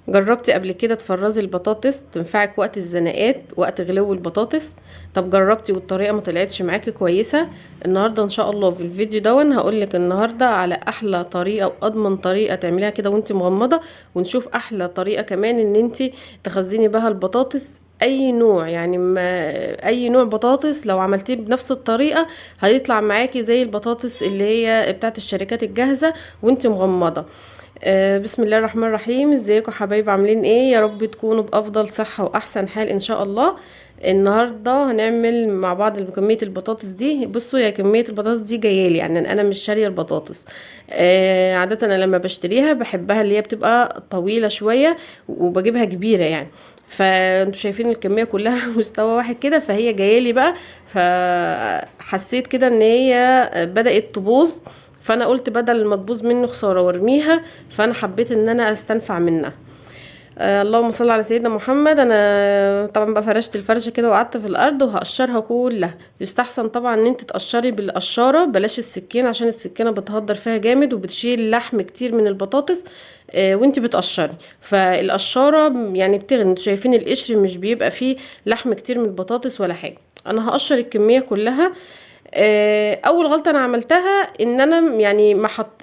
جربتي قبل كده تفرزي البطاطس تنفعك وقت الزنقات وقت غلو البطاطس؟ طب جربتي والطريقه ما طلعتش معاكي كويسه؟ النهارده ان شاء الله في الفيديو دون هقولك النهارده على احلى طريقه واضمن طريقه تعمليها كده وانت مغمضه، ونشوف احلى طريقه كمان ان انت تخزني بها البطاطس. اي نوع يعني ما اي نوع بطاطس لو عملتيه بنفس الطريقه هيطلع معاكي زي البطاطس اللي هي بتاعت الشركات الجاهزه وانت مغمضه. بسم الله الرحمن الرحيم. ازيكم حبايب؟ عاملين ايه؟ يا رب تكونوا بافضل صحة واحسن حال ان شاء الله. النهارده هنعمل مع بعض كمية البطاطس دي. بصوا، يا كمية البطاطس دي جايالي يعني انا مش شارية البطاطس. عادة انا لما بشتريها بحبها اللي هي بتبقى طويلة شوية وبجيبها كبيرة يعني. فانتوا شايفين الكمية كلها مستوى واحد كده، فهي جايالي بقى. فحسيت كده ان هي بدأت تبوظ، فانا قلت بدل ما تبوظ مني خساره وارميها، فانا حبيت ان انا استنفع منها. اللهم صل على سيدنا محمد. انا طبعا بقى فرشت الفرشه كده وقعدت في الارض وهقشرها كلها. يستحسن طبعا ان انت تقشري بالقشاره، بلاش السكين عشان السكينه بتهدر فيها جامد وبتشيل لحم كتير من البطاطس. وانت بتقشري فالقشاره يعني بتغني. انتوا شايفين القشر مش بيبقى فيه لحم كتير من البطاطس ولا حاجه. انا هقشر الكميه كلها. اول غلطه انا عملتها ان انا يعني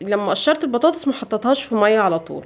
لما قشرت البطاطس ما حطيتهاش في ميه على طول.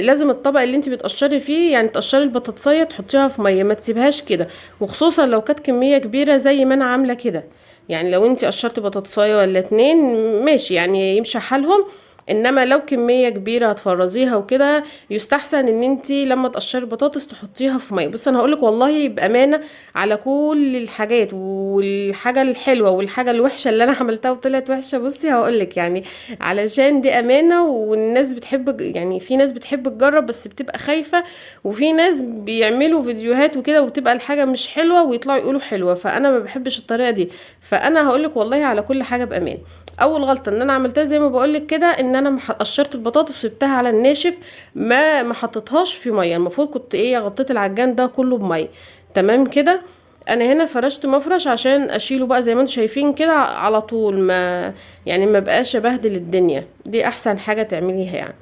لازم الطبق اللي انت بتقشري فيه يعني تقشري البطاطسيه تحطيها في ميه، ما تسيبهاش كده. وخصوصا لو كانت كميه كبيره زي ما انا عامله كده. يعني لو انت قشرتي بطاطسايه ولا اتنين ماشي يعني يمشي حالهم. انما لو كميه كبيره هتفرزيها وكده، يستحسن ان انت لما تقشري البطاطس تحطيها في ميه. بص انا هقولك والله بامانه على كل الحاجات، والحاجه الحلوه والحاجه الوحشه اللي انا عملتها وطلعت وحشه. بصي هقولك يعني علشان دي امانه، والناس بتحب يعني في ناس بتحب تجرب بس بتبقى خايفه، وفي ناس بيعملوا فيديوهات وكده وتبقى الحاجه مش حلوه ويطلعوا يقولوا حلوه، فانا ما بحبش الطريقه دي. فانا هقولك والله على كل حاجه بامان. اول غلطه ان انا عملتها زي ما بقولك كده ان انا قشرت البطاطس وسبتها على الناشف، ما حطيتهاش في ميه. المفروض كنت ايه غطيت العجان ده كله بميه. تمام كده. انا هنا فرشت مفرش عشان اشيله بقى زي ما انتم شايفين كده على طول، ما يعني ما بقاش ابهدل الدنيا. دي احسن حاجه تعمليها يعني.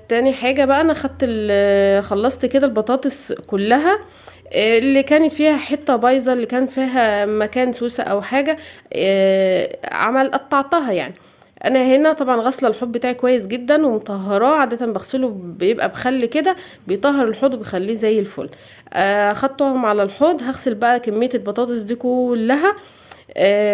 تاني حاجة بقى انا خدت خلصت كده البطاطس كلها. اللي كانت فيها حتة بايظة، اللي كان فيها مكان سوسة او حاجة، قطعتها يعني. انا هنا طبعا غسله الحوض بتاعي كويس جدا ومطهراه، عاده بغسله بيبقى بخل كده بيطهر الحوض وبيخليه زي الفل. خدتهم على الحوض. هغسل بقى كميه البطاطس دي كلها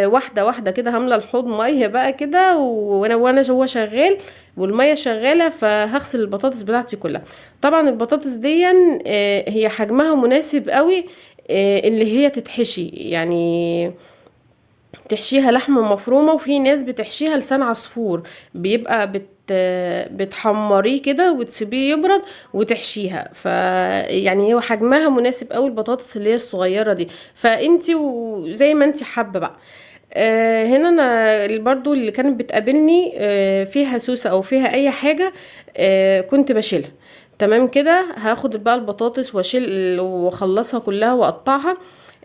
واحده واحده كده. هملى الحوض ميه بقى كده وانا هو شغال والميه شغاله، فهغسل البطاطس بتاعتي كلها. طبعا البطاطس دي هي حجمها مناسب قوي اللي هي تتحشي يعني. تحشيها لحمة مفرومة، وفي ناس بتحشيها لسان عصفور. بيبقى بتحمريه كده وتسيبيه يبرد وتحشيها. يعني هو حجمها مناسب قوي البطاطس اللي هي الصغيرة دي. فانتي وزي ما انتي حابة بقى. هنا انا برضو اللي كانت بتقابلني فيها سوسة او فيها اي حاجة كنت بشيلها. تمام كده. هاخد بقى البطاطس واشيل واخلصها كلها واقطعها.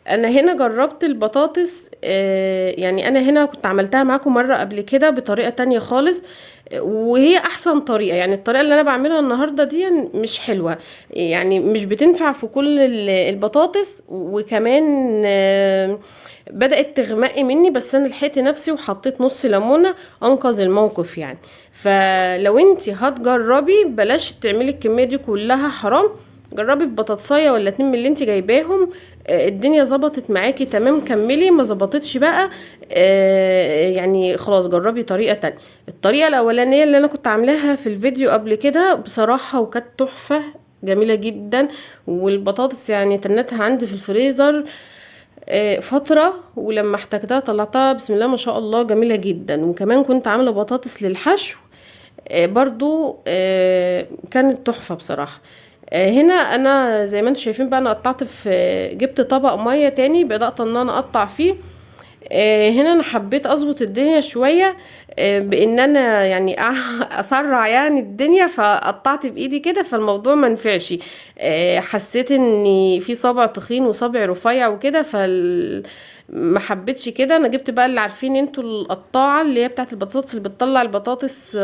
انا هنا جربت البطاطس يعني انا هنا كنت عملتها معاكم مرة قبل كده بطريقة تانية خالص. وهي احسن طريقة. يعني الطريقة اللي انا بعملها النهاردة دي مش حلوة، يعني مش بتنفع في كل البطاطس. وكمان بدأت تغمقي مني، بس انا لحقت نفسي وحطيت نص ليمونة انقذ الموقف يعني. فلو انتي هتجربي بلاش تعملي الكمية دي كلها، حرام. جربي ببطاطسايه ولا اتنين من اللي انت جايباهم. الدنيا ظبطت معاكي تمام كملي، ما ظبطتش بقى يعني خلاص جربي طريقه تانية. الطريقه الاولانيه اللي انا كنت عاملاها في الفيديو قبل كده بصراحه وكانت تحفه جميله جدا. والبطاطس يعني تنتها عندي في الفريزر فتره، ولما احتاجتها طلعتها بسم الله ما شاء الله جميله جدا. وكمان كنت عامله بطاطس للحشو برضو كانت تحفة بصراحة. هنا انا زي ما انتم شايفين بقى انا قطعت في جبت طبق مية تاني بدأت ان انا اقطع فيه. هنا انا حبيت اظبط الدنيا شوية بان انا يعني اسرع يعني الدنيا، فقطعت بايدي كده فالموضوع ما نفعش. حسيت ان في صابع تخين وصابع رفيع وكده ما حبيتش كده. انا جبت بقى اللي عارفين انتوا القطاعة اللي هي بتاعت البطاطس اللي بتطلع البطاطس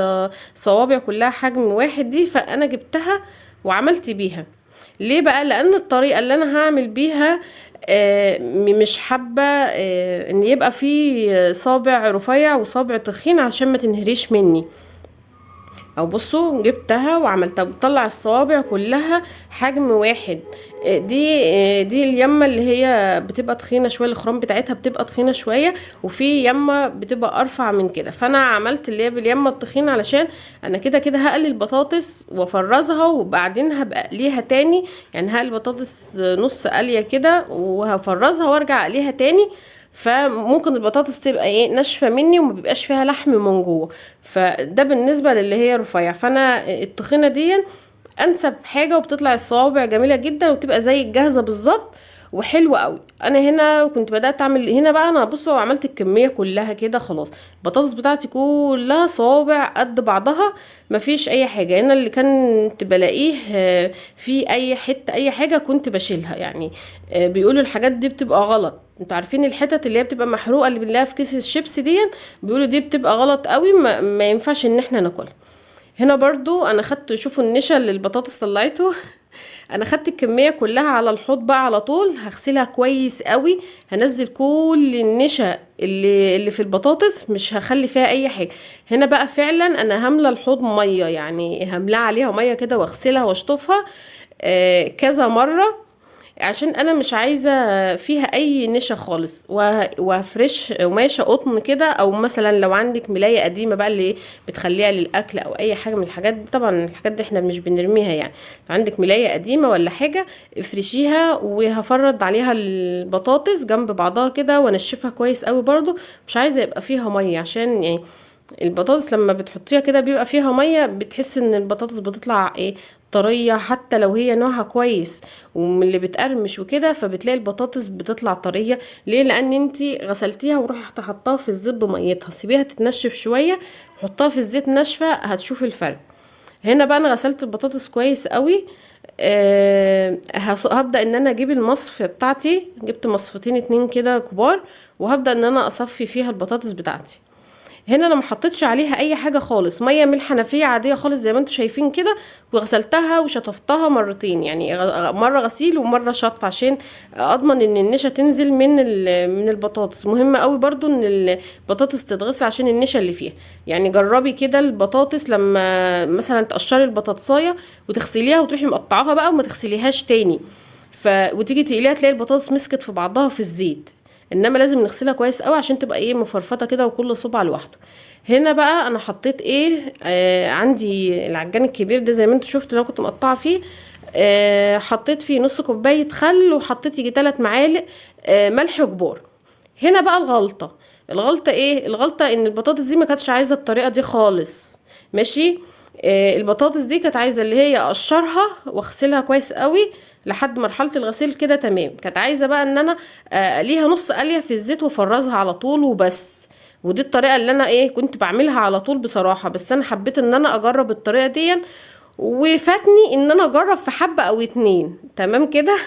صوابع كلها حجم واحد دي، فانا جبتها وعملت بيها. ليه بقى؟ لان الطريقه اللي انا هعمل بيها مش حابه ان يبقى فيه صابع رفيع وصابع تخين عشان ما تنهريش مني. او بصوا جبتها وعملتها، بطلع الصوابع كلها حجم واحد. دي اليمه اللي هي بتبقى تخينه شويه، الخرام بتاعتها بتبقى تخينه شويه، وفي يمه بتبقى ارفع من كده. فانا عملت اللي هي باليمه التخينه علشان انا كده كده هقلي البطاطس وافرزها وبعدين هبقى اقليها تاني. يعني هقلي البطاطس نص قليه كده وهفرزها وارجع اقليها تاني. فممكن البطاطس تبقى ايه ناشفه مني وما بيبقاش فيها لحم من جوه. فده بالنسبه للي هي رفيع. فانا التخينه دي انسب حاجه، وبتطلع الصوابع جميله جدا وبتبقى زي الجاهزه بالظبط وحلوه قوي. انا هنا كنت بدات اعمل هنا بقى، انا بصوا عملت الكميه كلها كده خلاص. البطاطس بتاعتي كلها صوابع قد بعضها، مفيش اي حاجه. هنا اللي كنت بلاقيه في اي حته اي حاجه كنت بشيلها. يعني بيقولوا الحاجات دي بتبقى غلط. انتوا عارفين الحتت اللي هي بتبقى محروقه اللي بنلاقيها في كيس الشيبس دي، بيقولوا دي بتبقى غلط قوي، ما ينفعش ان احنا ناكلها. هنا برضو انا خدت، شوفوا النشا اللي البطاطس طلعته. انا خدت الكميه كلها على الحوض بقى على طول، هغسلها كويس قوي. هنزل كل النشا اللي في البطاطس، مش هخلي فيها اي حاجه. هنا بقى فعلا انا هملى الحوض ميه، يعني هملى عليها ميه كده واغسلها واشطفها كذا مره، عشان انا مش عايزه فيها اي نشا خالص. وهفرش قماشه قطن كده، او مثلا لو عندك ملايه قديمه بقى اللي بتخليها للاكل او اي حاجه من الحاجات دي. طبعا الحاجات دي احنا مش بنرميها يعني. لو عندك ملايه قديمه ولا حاجه افرشيها، وهفرد عليها البطاطس جنب بعضها كده وانشفها كويس قوي. برضو مش عايزه يبقى فيها ميه، عشان يعني البطاطس لما بتحطيها كده بيبقى فيها ميه، بتحس ان البطاطس بتطلع ايه طريه، حتى لو هي نوعها كويس ومن اللي بتقرمش وكده. فبتلاقي البطاطس بتطلع طريه. ليه؟ لان انتي غسلتيها ورحت حطاها في الزيت بميتها، سيبيها تتنشف شويه، حطها في الزيت ناشفه هتشوفي الفرق. هنا بقى انا غسلت البطاطس كويس قوي. هبدأ ان انا اجيب المصف بتاعتي، جبت مصفتين اتنين كده كبار، وهبدأ ان انا اصفي فيها البطاطس بتاعتي. هنا انا ما حطيتش عليها اي حاجه خالص، ميه من الحنفيه عاديه خالص زي ما انتم شايفين كده. وغسلتها وشطفتها مرتين، يعني مره غسيل ومره شطف، عشان اضمن ان النشا تنزل من البطاطس. مهم قوي برضو ان البطاطس تتغسل عشان النشا اللي فيها. يعني جربي كده البطاطس لما مثلا تقشري البطاطسايه وتغسليها وتروحي مقطعاها بقى وما تغسليهاش تاني، وتيجي تقليها تلاقي البطاطس مسكت في بعضها في الزيت. انما لازم نغسلها كويس قوي عشان تبقى ايه مفرفطه كده وكل صباع لوحده. هنا بقى انا حطيت ايه عندي العجان الكبير ده زي ما انتوا شفتوا اللي انا كنت مقطعه فيه. حطيت فيه نص كوبايه خل، وحطيت يجي 3 معالق ملح كبار. هنا بقى الغلطه ايه؟ الغلطه ان البطاطس دي ما كانتش عايزه الطريقه دي خالص. ماشي. البطاطس دي كانت عايزه اللي هي اقشرها واغسلها كويس قوي لحد مرحله الغسيل كده تمام. كانت عايزه بقى ان انا اقليها نص قليه في الزيت وافرزها على طول وبس. ودي الطريقه اللي انا ايه كنت بعملها على طول بصراحه، بس انا حبيت ان انا اجرب الطريقه دي، وفاتني ان انا اجرب في حبه او اتنين تمام كده.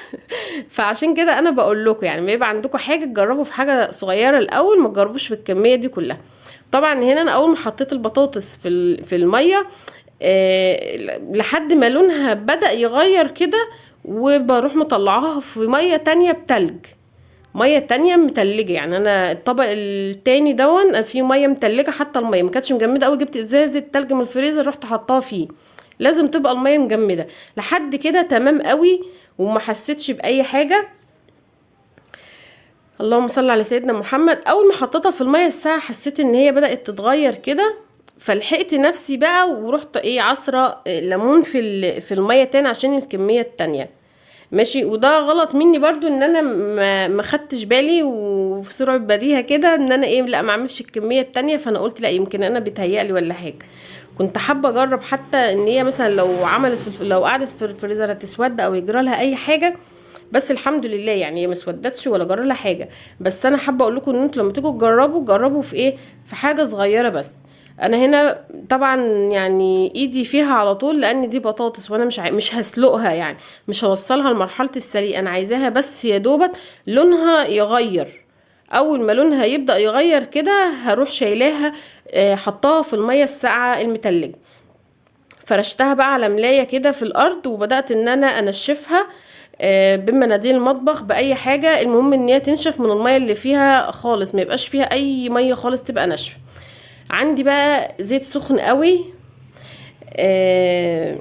فعشان كده انا بقول لكم يعني ما يبقى عندكم حاجه تجربوا في حاجه صغيره الاول، ما تجربوش في الكميه دي كلها. طبعا هنا انا اول ما حطيت البطاطس في الميه لحد ما لونها بدأ يغير كده، وبروح مطلعاها في ميه تانية بتلج، ميه تانية متلجه. يعني انا الطبق التاني دون فيه ميه متلجه، حتى الميه ما كانتش مجمده قوي، جبت ازازه تلج من الفريزر رحت حطاها فيه. لازم تبقى الميه مجمده لحد كده تمام قوي، وما حسيتش باي حاجه. اللهم صل على سيدنا محمد. اول ما حطيتها في الميه الساعه حسيت ان هي بدات تتغير كده، فلحقت نفسي بقى ورحت ايه عصره ليمون في الميه تاني عشان الكميه التانية. ماشي. وده غلط مني برضو ان انا ما خدتش بالي، وفي سرعه بديهه كده ان انا ايه لا ما اعملش الكميه التانية. فانا قلت لا يمكن انا بيتهيألي ولا حاجه. كنت حابه اجرب حتى ان هي مثلا لو عملت لو قعدت في الفريزر هتسود او يجرى لها اي حاجه. بس الحمد لله يعني هي ما اسودتش ولا جرى لها حاجه. بس انا حابه اقول لكم ان انتوا لما تيجوا تجربوا جربوا في ايه في حاجه صغيره بس. انا هنا طبعا يعني ايدي فيها على طول لان دي بطاطس، وانا مش هسلقها يعني، مش هوصلها لمرحله السليق. انا عايزاها بس يا دوبت لونها يغير. اول ما لونها يبدا يغير كده هروح شايلاها حطاها في الميه الساقعه المتلجه. فرشتها بقى على ملاية كده في الارض، وبدأت ان انا انشفها بمناديل المطبخ باي حاجة، المهم ان هي تنشف من المية اللي فيها خالص، ما يبقاش فيها اي مية خالص، تبقى ناشفة. عندي بقى زيت سخن قوي. آه،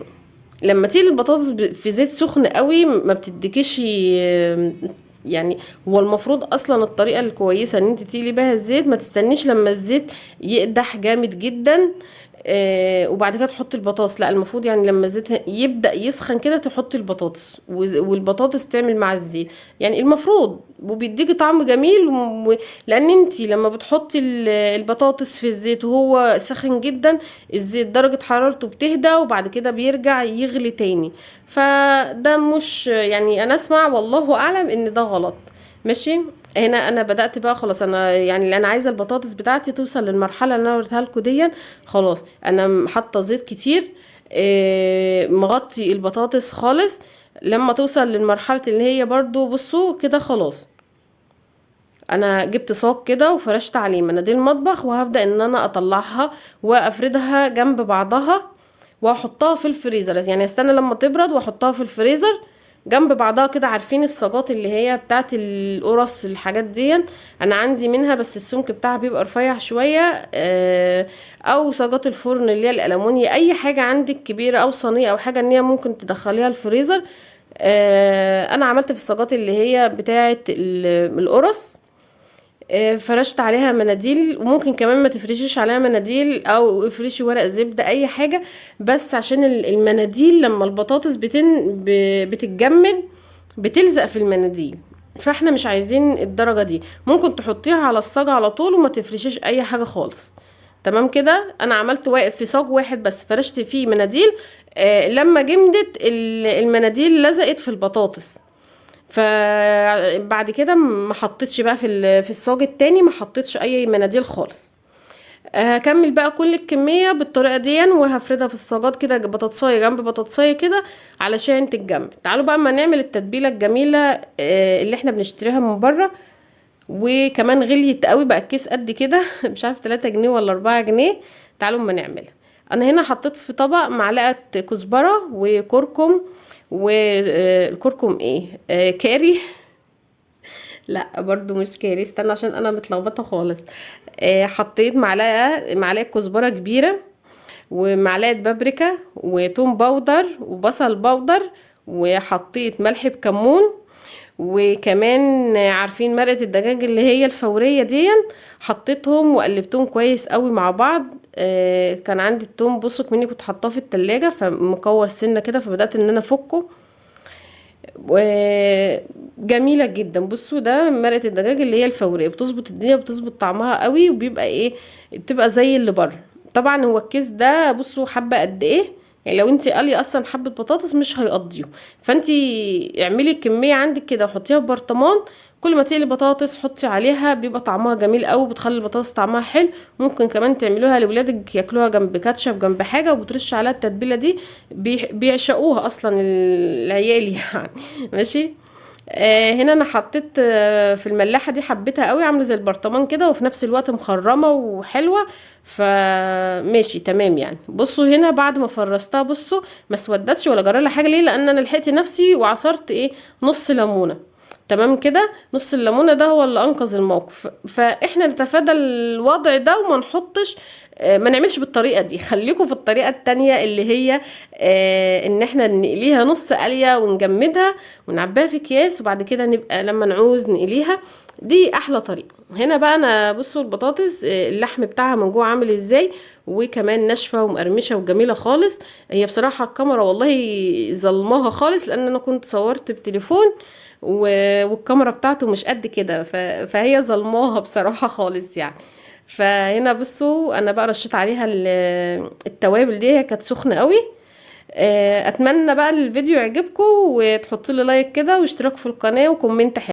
لما تقلي البطاطس في زيت سخن قوي ما بتديكيش يعني. هو المفروض اصلا الطريقه الكويسه ان انت تقلي بيها الزيت، ما تستنيش لما الزيت يقدح جامد جدا وبعد كده تحطي البطاطس. لا، المفروض يعني لما الزيت يبدأ يسخن كده تحطي البطاطس، والبطاطس تعمل مع الزيت، يعني المفروض، وبيديكي طعم جميل لان انتي لما بتحطي البطاطس في الزيت وهو سخن جدا، الزيت درجة حرارته بتهدى وبعد كده بيرجع يغلي تاني. فده مش يعني، انا اسمع والله اعلم ان ده غلط. ماشي. هنا انا بدأت بقى خلاص، انا يعني انا عايزه البطاطس بتاعتي توصل للمرحله اللي انا وريتها لكم دي. خلاص انا حاطه زيت كتير، مغطي البطاطس خالص. لما توصل للمرحله اللي هي برضو بصوا كده خلاص، انا جبت صاج كده وفرشت عليه مناديل المطبخ، وهبدأ ان انا اطلعها وافردها جنب بعضها واحطها في الفريزر. يعني استنى لما تبرد واحطها في الفريزر جنب بعضها كده. عارفين الصاجات اللي هي بتاعت القرص الحاجات دي؟ انا عندي منها بس السمك بتاعها بيبقى رفيع شوية. او صاجات الفرن اللي هي الالمونيا، اي حاجة عندك كبيرة او صينية او حاجة ان هي ممكن تدخليها الفريزر. انا عملت في الصاجات اللي هي بتاعت القرص، فرشت عليها مناديل، وممكن كمان ما تفرشيش عليها مناديل او افرشي ورق زبدة اي حاجة، بس عشان المناديل لما البطاطس بتتجمد بتلزق في المناديل، فاحنا مش عايزين الدرجة دي. ممكن تحطيها على الصاج على طول وما تفرشيش اي حاجة خالص. تمام كده. انا عملت واقف في صاج واحد بس فرشت فيه مناديل. لما جمدت المناديل لزقت في البطاطس، فبعد كده ما حطيتش بقى في الصاج التاني، ما حطيتش اي مناديل خالص. هكمل بقى كل الكمية بالطريقة دي، وهفردها في الصاجات كده بطاطساية جنب بطاطساية كده علشان تتجمد. تعالوا بقى اما نعمل التتبيلة الجميلة اللي احنا بنشتريها من بره، وكمان غليت قوي بقى الكيس قد كده مش عارف 3 جنيه ولا 4 جنيه. تعالوا اما نعملها. انا هنا حطيت في طبق معلقة كزبرة وكركم، والكركم ايه كاري لا برضو مش كاري، استنى عشان انا متلخبطه خالص. حطيت معلقه كزبره كبيره، ومعلقه بابريكا، وتوم باودر، وبصل باودر، وحطيت ملح بكمون. وكمان عارفين مرقه الدجاج اللي هي الفوريه دي، حطيتهم وقلبتهم كويس قوي مع بعض. كان عندي التوم بصوا مني كنت حطاه في التلاجة فمكور سنه كده، فبدات ان انا افكه وجميله جدا. بصوا ده مرقه الدجاج اللي هي الفوريه، بتظبط الدنيا، بتظبط طعمها قوي، وبيبقى ايه، بتبقى زي اللي بره. طبعا هو الكيس ده بصوا حبه قد ايه، يعني لو انت قالي اصلا حبه بطاطس مش هيقضيهم، فانت اعملي كميه عندك كده وحطيها في برطمان. كل ما تقلي بطاطس حطي عليها، بيبقى طعمها جميل قوي، بتخلي البطاطس طعمها حلو. ممكن كمان تعملوها لولادك ياكلوها جنب كاتشب جنب حاجه، وبترش عليها التتبيله دي، بيعشقوها اصلا العيال يعني ماشي. هنا انا حطيت في الملاحه دي، حبيتها قوي، عامله زي البرطمان كده، وفي نفس الوقت مخرمه وحلوه، فماشي تمام يعني. بصوا هنا بعد ما فرستها بصوا ما سودتش ولا جرى لها حاجه. ليه؟ لان انا لحقت نفسي وعصرت ايه، نص ليمونه. تمام كده، نص الليمونه ده هو اللي انقذ الموقف. فاحنا نتفادى الوضع ده وما نحطش، ما نعملش بالطريقه دي. خليكم في الطريقه التانية اللي هي ان احنا نقليها نص قليه ونجمدها ونعبيها في اكياس، وبعد كده نبقى لما نعوز نقليها. دي احلى طريقه. هنا بقى انا بصوا البطاطس اللحم بتاعها من جوه عامل ازاي، وكمان ناشفه ومقرمشه وجميله خالص. هي بصراحه الكاميرا والله ظلماها خالص، لان انا كنت صورت بتليفون والكاميرا بتاعته مش قد كده، فهي ظلماها بصراحه خالص يعني. فهنا بصوا انا بقى رشيت عليها التوابل دي، هي كانت سخنه قوي. اتمنى بقى الفيديو يعجبكم، وتحطوا لي لايك كده واشتراك في القناه وكومنت حلو.